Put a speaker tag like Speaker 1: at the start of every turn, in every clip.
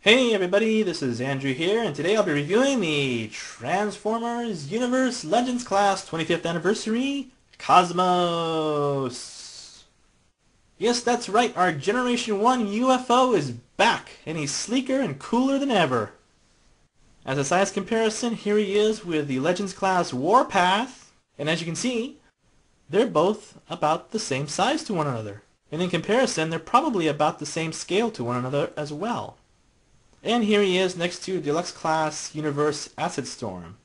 Speaker 1: Hey everybody, this is Andrew here, and today I'll be reviewing the Transformers Universe Legends Class 25th Anniversary Cosmos. Yes, that's right, our Generation 1 UFO is back, and he's sleeker and cooler than ever. As a size comparison, here he is with the Legends Class Warpath, and as you can see, they're both about the same size to one another. And in comparison, they're probably about the same scale to one another as well. And here he is next to Deluxe Class Universe Acid Storm.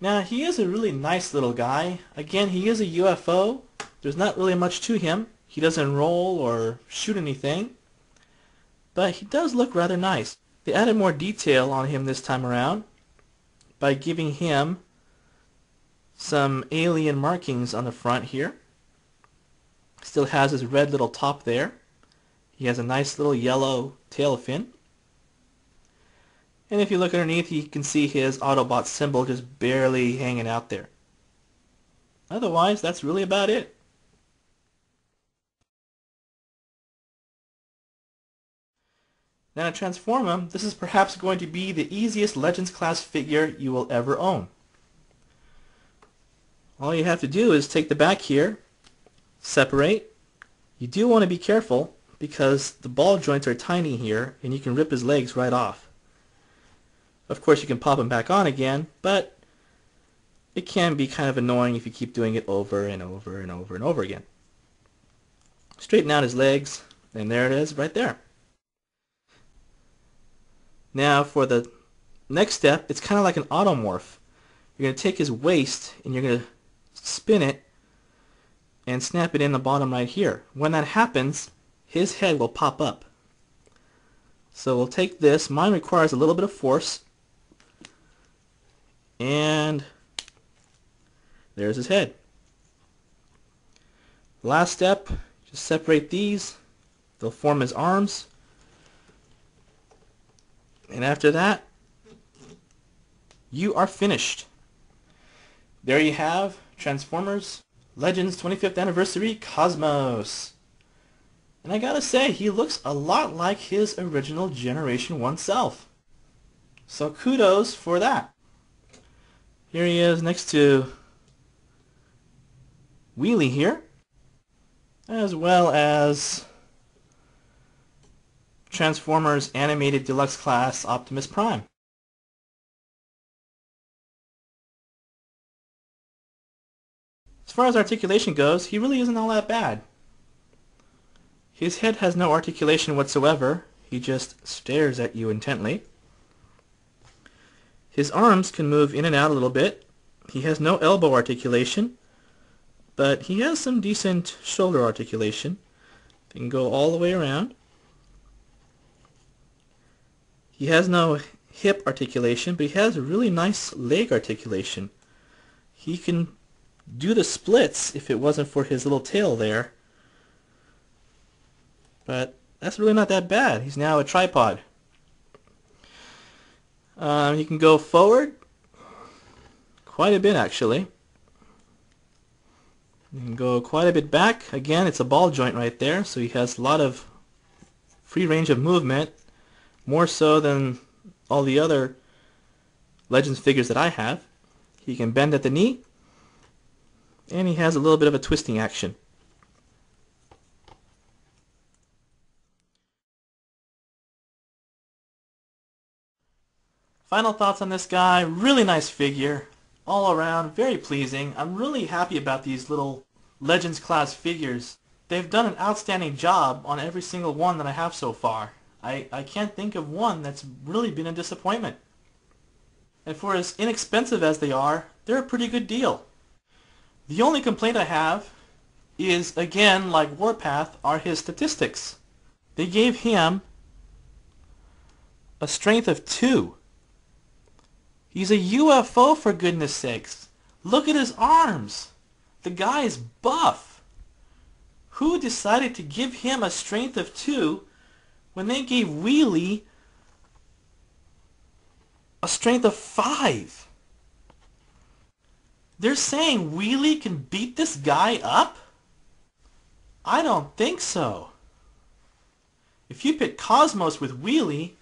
Speaker 1: Now he is a really nice little guy. Again, he is a UFO. There's not really much to him. He doesn't roll or shoot anything. But he does look rather nice. They added more detail on him this time around by giving him some alien markings on the front here. Still has his red little top there. He has a nice little yellow tail fin. And if you look underneath, you can see his Autobot symbol just barely hanging out there. Otherwise, that's really about it. Now to transform him, this is perhaps going to be the easiest Legends class figure you will ever own. All you have to do is take the back here, separate. You do want to be careful, because the ball joints are tiny here and you can rip his legs right off. Of course you can pop him back on again, but it can be kind of annoying if you keep doing it over and over and over and over again. Straighten out his legs, and there it is right there. Now for the next step, it's kind of like an automorph. You're going to take his waist and you're going to spin it and snap it in the bottom right here. When that happens, his head will pop up. So we'll take this. Mine requires a little bit of force. And there's his head. Last step, just separate these. They'll form his arms. And after that, you are finished. There you have Transformers Legends 25th Anniversary Cosmos. And I gotta say, he looks a lot like his original Generation 1 self. So kudos for that. Here he is next to Wheelie here, as well as Transformers Animated Deluxe Class Optimus Prime. As far as articulation goes, he really isn't all that bad. His head has no articulation whatsoever. He just stares at you intently. His arms can move in and out a little bit. He has no elbow articulation, but he has some decent shoulder articulation. He can go all the way around. He has no hip articulation, but he has a really nice leg articulation. He can do the splits if it wasn't for his little tail there. But that's really not that bad. He's now a tripod. He can go forward quite a bit, actually. He can go quite a bit back. Again, it's a ball joint right there, so he has a lot of free range of movement, more so than all the other Legends figures that I have. He can bend at the knee, and he has a little bit of a twisting action. Final thoughts on this guy. Really nice figure. All around, very pleasing. I'm really happy about these little Legends class figures. They've done an outstanding job on every single one that I have so far. I can't think of one that's really been a disappointment. And for as inexpensive as they are, they're a pretty good deal. The only complaint I have is, again, like Warpath, are his statistics. They gave him a strength of 2. He's a UFO, for goodness sakes. Look at his arms. The guy's buff. Who decided to give him a strength of 2 when they gave Wheelie a strength of 5? They're saying Wheelie can beat this guy up? I don't think so. If you pit Cosmos with Wheelie,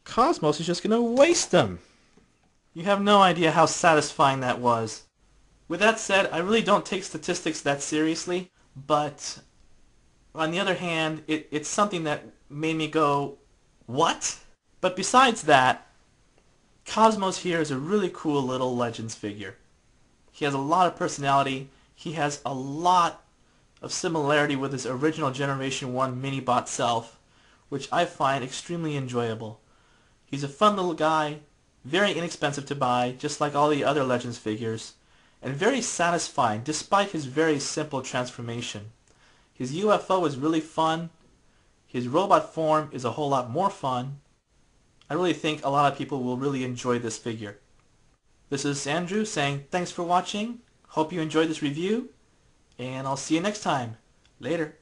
Speaker 1: Cosmos is just going to waste them. You have no idea how satisfying that was. With that said, I really don't take statistics that seriously, but on the other hand, it's something that made me go, what? But besides that, Cosmos here is a really cool little Legends figure. He has a lot of personality. He has a lot of similarity with his original Generation 1 Minibot self, which I find extremely enjoyable. He's a fun little guy, very inexpensive to buy, just like all the other Legends figures, and very satisfying despite his very simple transformation. His UFO is really fun. His robot form is a whole lot more fun. I really think a lot of people will really enjoy this figure. This is Andrew saying thanks for watching. Hope you enjoyed this review, and I'll see you next time. Later.